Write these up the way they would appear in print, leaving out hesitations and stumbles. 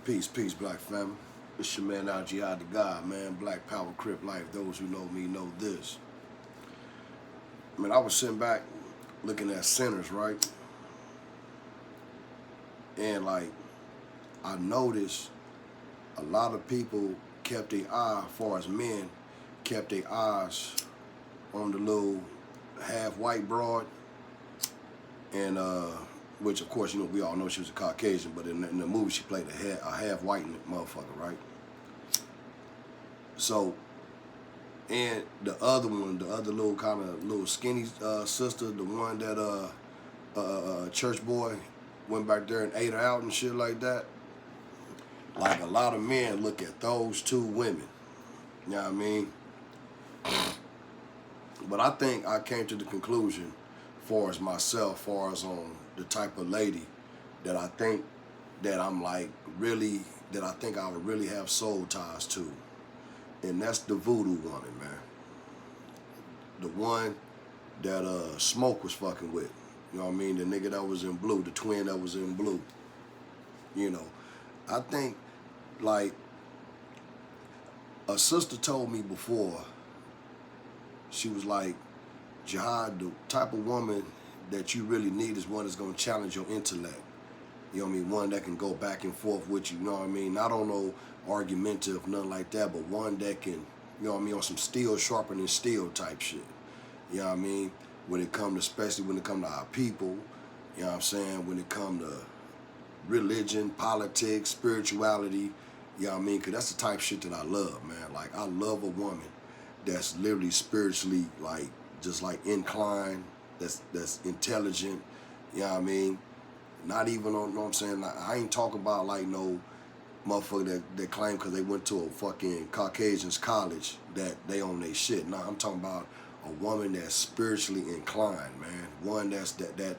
Peace, Black family. It's your man Al Jihad the God, man. Black Power, Crip Life. Those who know me know this. I was sitting back looking at sinners, right? And I noticed a lot of people kept their eye, as far as men, kept their eyes on the little half-white broad. And, which of course, we all know she was a Caucasian, but in the movie she played a half-white motherfucker, right? So, and the other one, the other little kind of little skinny sister, the one that church boy went back there and ate her out and shit like that. Like a lot of men look at those two women, you know what I mean? But I think I came to the conclusion, far as myself, far as on the type of lady that I think that I'm like really, that I think I would really have soul ties to. And that's the voodoo woman, man. The one that Smoke was fucking with. You know what I mean? The nigga that was in blue, the twin that was in blue. You know, I think like a sister told me before, she was like, Jihad, the type of woman that you really need is one that's gonna challenge your intellect. You know what I mean? One that can go back and forth with you, you know what I mean? Not on no argumentative, nothing like that, but one that can, you know what I mean, on some steel sharpening steel type shit. You know what I mean? When it comes to, especially when it comes to our people, you know what I'm saying? When it comes to religion, politics, spirituality, you know what I mean? Because that's the type of shit that I love, man. Like, I love a woman that's literally spiritually, like, just like inclined, that's intelligent, you know what I mean? Not even on, you know what I'm saying? Like, I ain't talking about like no motherfucker that claim because they went to a fucking Caucasian's college that they own their shit. Nah, I'm talking about a woman that's spiritually inclined, man. One that's that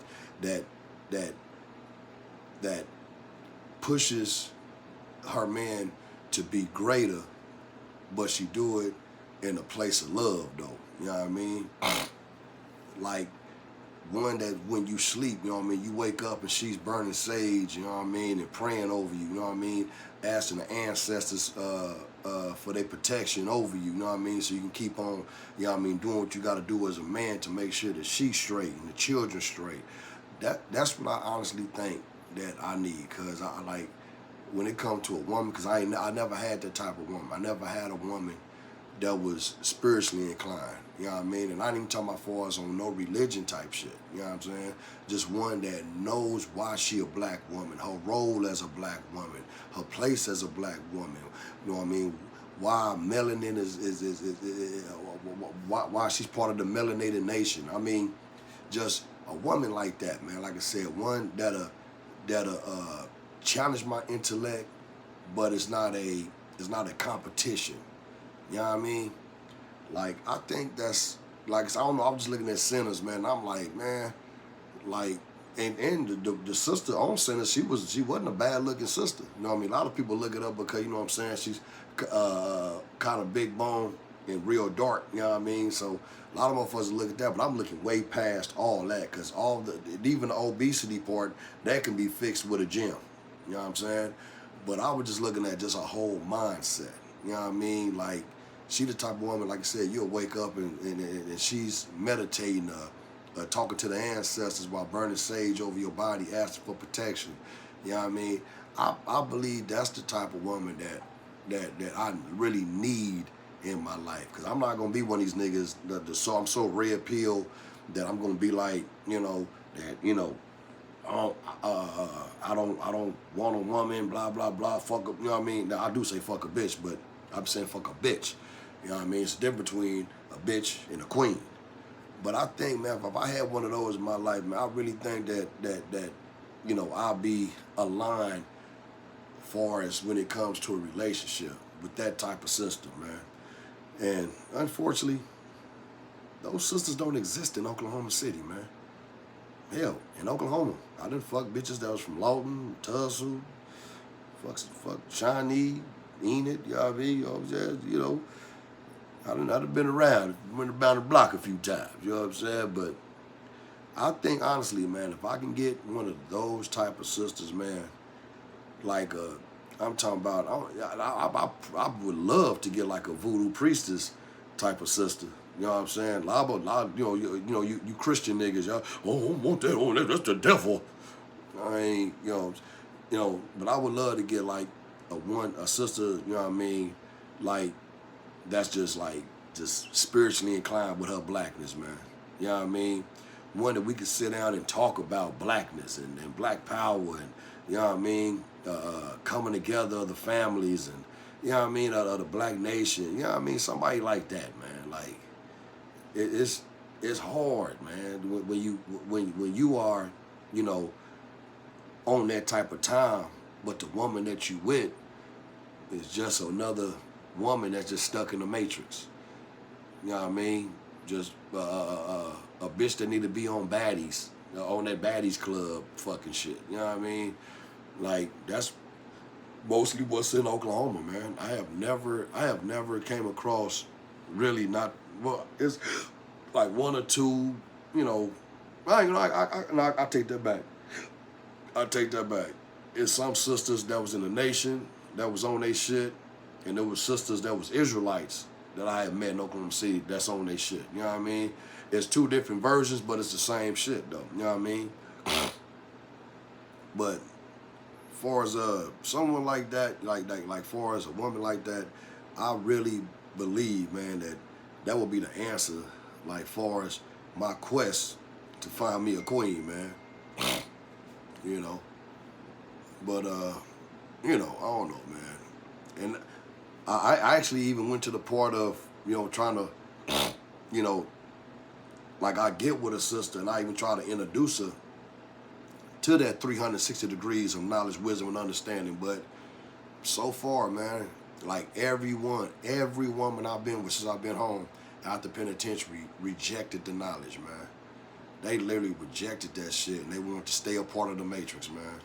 pushes her man to be greater, but she do it in a place of love, though. You know what I mean? Like, one that when you sleep, you know what I mean, you wake up and she's burning sage, you know what I mean, and praying over you, you know what I mean, asking the ancestors for their protection over you, you know what I mean, so you can keep on, you know what I mean, doing what you got to do as a man to make sure that she's straight and the children straight. That's what I honestly think that I need, because I like, when it comes to a woman, because I never had that type of woman. I never had a woman that was spiritually inclined, you know what I mean? And I ain't even talking about far as on no religion type shit, you know what I'm saying? Just one that knows why she a black woman, her role as a black woman, her place as a black woman, you know what I mean? Why melanin is why she's part of the melanated nation. I mean, just a woman like that, man. Like I said, one that'll challenge my intellect, but it's not a competition. You know what I mean? Like, I think that's, like, I don't know, I'm just looking at Sinners, man, and I'm like, man, like, and the sister on Sinners, she wasn't a bad looking sister. You know what I mean? A lot of people look it up because, you know what I'm saying, she's kind of big bone and real dark, you know what I mean? So a lot of motherfuckers look at that, but I'm looking way past all that, because even the obesity part, that can be fixed with a gym. You know what I'm saying? But I was just looking at just a whole mindset. You know what I mean? Like, she the type of woman, like I said, you'll wake up and she's meditating, talking to the ancestors while burning sage over your body, asking for protection. You know what I mean? I believe that's the type of woman that I really need in my life. Because I'm not going to be one of these niggas I'm so red pill that I'm going to be like, you know, that, you know, I don't want a woman, blah, blah, blah, fuck a, you know what I mean? Now, I do say fuck a bitch, but I'm saying fuck a bitch. You know what I mean? It's the difference between a bitch and a queen. But I think, man, if I had one of those in my life, man, I really think that you know, I'll be aligned far as when it comes to a relationship with that type of sister, man. And unfortunately, those sisters don't exist in Oklahoma City, man. Hell, in Oklahoma, I done fuck bitches that was from Lawton, Tulsa, fuck Shawnee, Enid, you know what I mean? You know, I done been around, went around the block a few times, you know what I'm saying? But I think, honestly, man, if I can get one of those type of sisters, man, like I'm talking about. I would love to get like a voodoo priestess type of sister. You know what I'm saying? You Christian niggas, y'all. Oh, I want that. Oh, that's the devil. I ain't, but I would love to get like a sister. You know what I mean? Like that's just spiritually inclined with her blackness, man. You know what I mean? One that we could sit down and talk about blackness and black power and you know what I mean, coming together of the families and you know what I mean, of the black nation. You know what I mean? Somebody like that, man. Like it's hard, man. When you are, you know, on that type of time, but the woman that you with is just another woman that's just stuck in the matrix. You know what I mean? Just a bitch that need to be on baddies, on that baddies club fucking shit. You know what I mean? Like that's mostly what's in Oklahoma, man. I have never came across really not well. It's like one or two, you know. I take that back. I take that back. It's some sisters that was in the nation that was on their shit, and there was sisters that was Israelites that I had met in Oklahoma City that's on their shit. You know what I mean? It's two different versions, but it's the same shit though. You know what I mean? But far as someone like that, like far as a woman like that, I really believe, man, that would be the answer. Like far as my quest to find me a queen, man. You know. But I don't know, man. And I actually even went to the part of, trying to, like I get with a sister and I even try to introduce her to that 360 degrees of knowledge, wisdom, and understanding. But so far, man, like every woman I've been with since I've been home out the penitentiary rejected the knowledge, man. They literally rejected that shit and they want to stay a part of the matrix, man.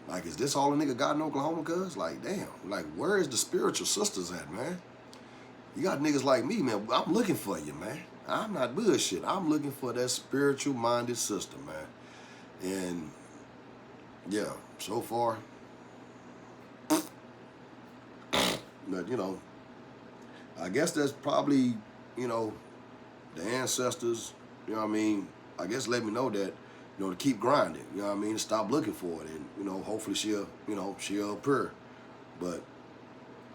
Like, is this all a nigga got in Oklahoma, cuz? Like, damn. Like, where is the spiritual sisters at, man? You got niggas like me, man. I'm looking for you, man. I'm not bullshit. I'm looking for that spiritual-minded sister, man. And, yeah, so far. But, I guess that's probably, the ancestors, I mean, I guess let me know that, to keep grinding, you know what I mean? Stop looking for it and, hopefully she'll appear. But,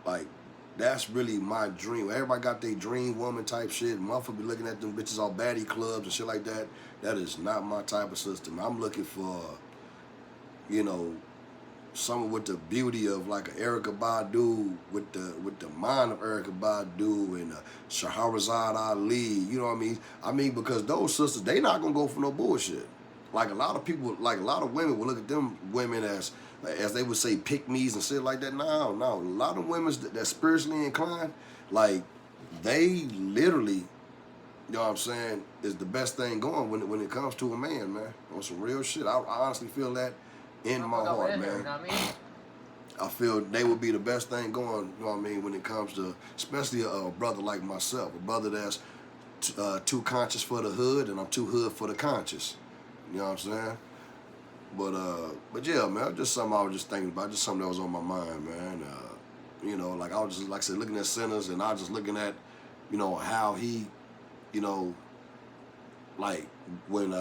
like, that's really my dream. Everybody got their dream woman type shit. Motherfucker be looking at them bitches all baddie clubs and shit like that. That is not my type of system. I'm looking for, someone with the beauty of like an Erykah Badu, with the mind of Erykah Badu and Shahrazad Ali. You know what I mean? I mean, because those sisters, they not gonna go for no bullshit. Like a lot of people, like a lot of women will look at them women as they would say, pick-me's and shit like that. No. A lot of women that's spiritually inclined, like they literally, you know what I'm saying, is the best thing going when it comes to a man, man. On some real shit. I honestly feel that in my heart, man. You know what I mean? I feel they would be the best thing going, you know what I mean, when it comes to, especially a brother like myself, a brother that's too conscious for the hood and I'm too hood for the conscious. You know what I'm saying? But yeah, man, just something I was just thinking about, just something that was on my mind, man. Like I was just, like I said, looking at Sinners and I was just looking at, how he, like when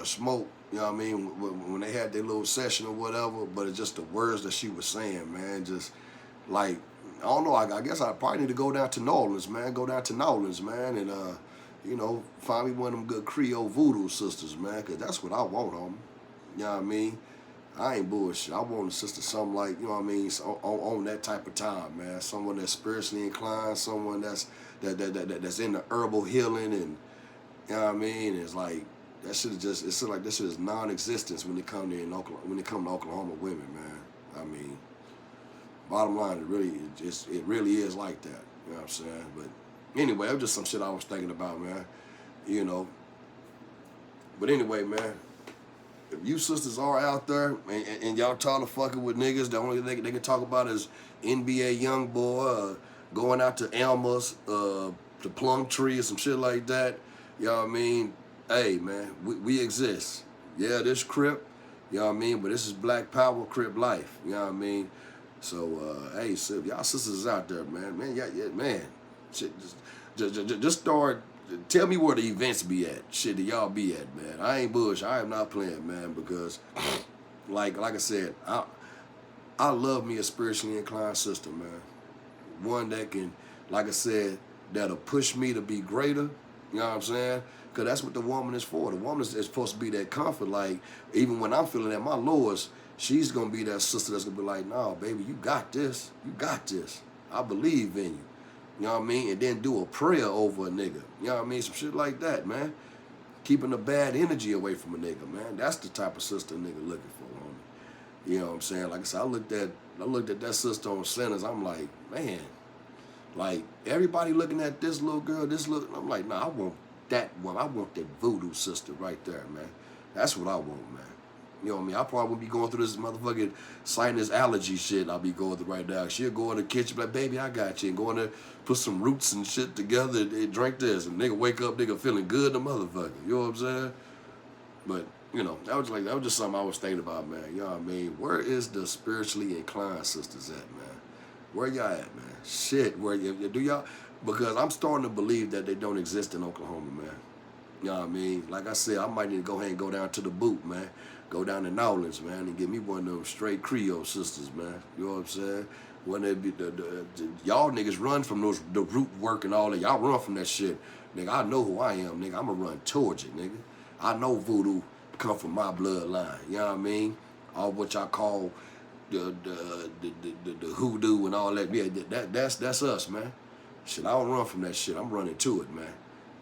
Smoke, you know what I mean, when they had their little session or whatever, but it's just the words that she was saying, man, just like, I don't know, I guess I probably need to go down to New Orleans, man, and find me one of them good Creole voodoo sisters, man, because that's what I want, homie. You know what I mean? I ain't bullshit. I want a sister, something like, you know what I mean, on that type of time, man. Someone that's spiritually inclined, someone that's in the herbal healing, and you know what I mean. It's like that shit is just. It's like that shit is non-existence when it come to Oklahoma women, man. I mean, bottom line, it really is like that. You know what I'm saying? But anyway, that was just some shit I was thinking about, man. But anyway, man. If you sisters are out there and y'all tired of fucking with niggas, the only thing they can talk about is NBA Youngboy, going out to Elmer's, to Plumtree or some shit like that. You know what I mean? Hey, man, we exist. Yeah, this Crip, You know what I mean? But this is Black Power, Crip Life. You know what I mean? So, hey, so y'all sisters out there, man, yeah, man, shit, just start. Tell me where the events be at. Shit, that y'all be at, man. I ain't bullshit. I am not playing, man, because, like I said, I love me a spiritually inclined sister, man. One that can, like I said, that'll push me to be greater. You know what I'm saying? Because that's what the woman is for. The woman is supposed to be that comfort. Like, even when I'm feeling at my lowest, she's going to be that sister that's going to be like, no, baby, you got this. You got this. I believe in you. You know what I mean? And then do a prayer over a nigga. You know what I mean? Some shit like that, man. Keeping the bad energy away from a nigga, man. That's the type of sister a nigga looking for, homie. You know what I'm saying? Like I said, I looked at that sister on Sinners. I'm like, man, like everybody looking at this little girl, I'm like, nah, I want that one. I want that voodoo sister right there, man. That's what I want, man. You know what I mean? I probably wouldn't be going through this motherfucking sinus allergy shit I'll be going through right now. She'll go in the kitchen, like, baby, I got you. And go in there, put some roots and shit together and drink this. And nigga wake up, nigga feeling good, the motherfucker. You know what I'm saying? But, you know, that was just something I was thinking about, man. You know what I mean? Where is the spiritually inclined sisters at, man? Where y'all at, man? Shit, do y'all? Because I'm starting to believe that they don't exist in Oklahoma, man. You know what I mean? Like I said, I might need to go ahead and go down to the boot, man. Go down to Nowlands, man, and get me one of them straight Creole sisters, man. You know what I'm saying? When they be y'all niggas run from the root work and all that. Y'all run from that shit. Nigga, I know who I am, nigga. I'ma run towards it, nigga. I know voodoo come from my bloodline. You know what I mean? All what y'all call the hoodoo and all that. Yeah, that's us, man. Shit, I don't run from that shit. I'm running to it, man.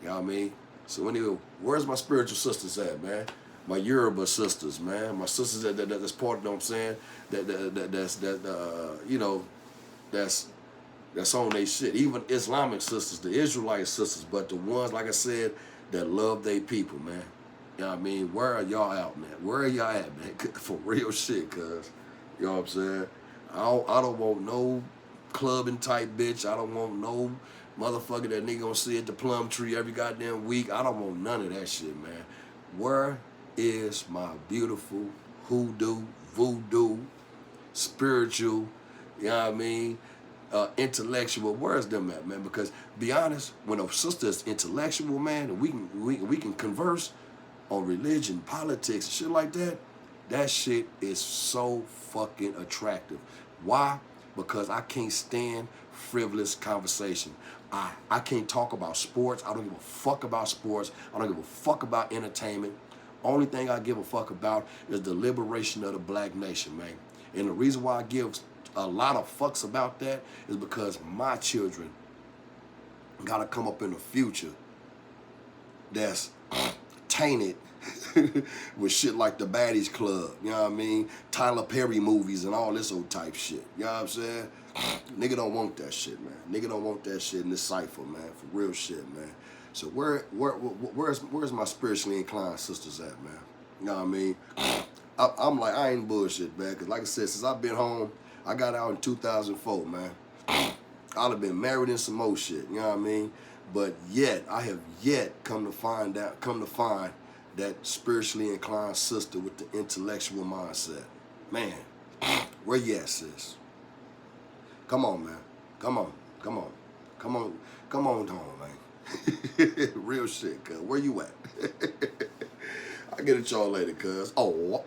You know what I mean? So anyway, where's my spiritual sisters at, man? My Yoruba sisters, man. My sisters that's part of, you know what I'm saying? That's on they shit. Even Islamic sisters, the Israelite sisters, but the ones, like I said, that love their people, man. You know what I mean? Where are y'all out, man? Where are y'all at, man? For real shit, cuz. You know what I'm saying? I don't want no clubbing type bitch. I don't want no motherfucker that nigga gonna see at the plum tree every goddamn week. I don't want none of that shit, man. Where is my beautiful hoodoo, voodoo, spiritual, you know what I mean, intellectual? Where's them at, man? Because be honest, when a sister is intellectual, man, and we can converse on religion, politics, and shit like that, that shit is so fucking attractive. Why? Because I can't stand frivolous conversation. I can't talk about sports. I don't give a fuck about sports. I don't give a fuck about entertainment. Only thing I give a fuck about is the liberation of the black nation, man. And the reason why I give a lot of fucks about that is because my children gotta come up in the future that's tainted with shit like the Baddies Club, you know what I mean? Tyler Perry movies and all this old type shit. You know what I'm saying? Nigga don't want that shit, man. Nigga don't want that shit in this cipher, man. For real shit, man. So where's my spiritually inclined sisters at, man? You know what I mean? I'm like, I ain't bullshit, man. Because like I said, since I've been home, I got out in 2004, man. I'd have been married in some more shit, you know what I mean? But I have yet come to find that spiritually inclined sister with the intellectual mindset. Man, where you at, sis? Come on, man. Come on home, man. Real shit, cuz. Where you at? I'll get at y'all later, cuz. Oh.